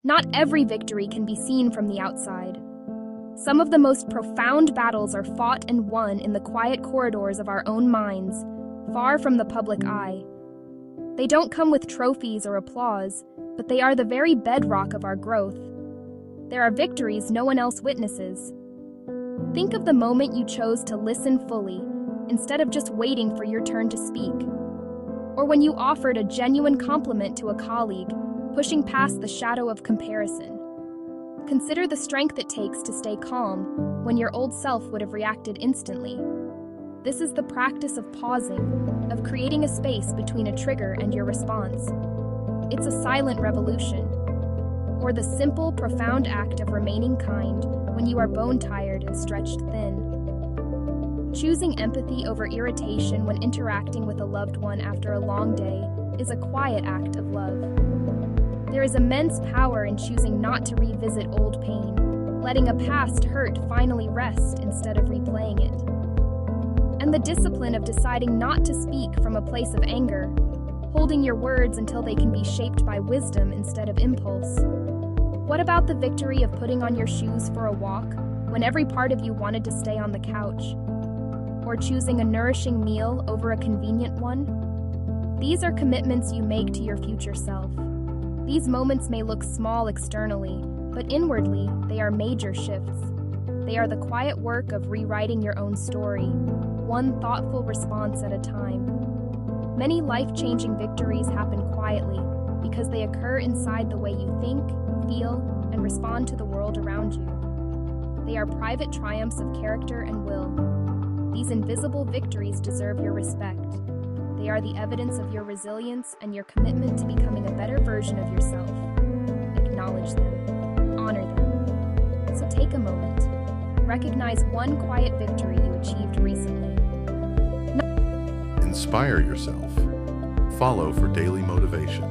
Not every victory can be seen from the outside. Some of the most profound battles are fought and won in the quiet corridors of our own minds, far from the public eye. They don't come with trophies or applause, but they are the very bedrock of our growth. There are victories no one else witnesses. Think of the moment you chose to listen fully, instead of just waiting for your turn to speak. Or when you offered a genuine compliment to a colleague, pushing past the shadow of comparison. Consider the strength it takes to stay calm when your old self would have reacted instantly. This is the practice of pausing, of creating a space between a trigger and your response. It's a silent revolution, or the simple, profound act of remaining kind when you are bone-tired and stretched thin. Choosing empathy over irritation when interacting with a loved one after a long day is a quiet act of love. There is immense power in choosing not to revisit old pain, letting a past hurt finally rest instead of replaying it. And the discipline of deciding not to speak from a place of anger, holding your words until they can be shaped by wisdom instead of impulse. What about the victory of putting on your shoes for a walk when every part of you wanted to stay on the couch? Or choosing a nourishing meal over a convenient one? These are commitments you make to your future self. These moments may look small externally, but inwardly, they are major shifts. They are the quiet work of rewriting your own story, one thoughtful response at a time. Many life-changing victories happen quietly because they occur inside the way you think, feel, and respond to the world around you. They are private triumphs of character and will. These invisible victories deserve your respect. They are the evidence of your resilience and your commitment to becoming a better version of yourself. Acknowledge them. Honor them. So take a moment. Recognize one quiet victory you achieved recently. Inspire yourself. Follow for daily motivation.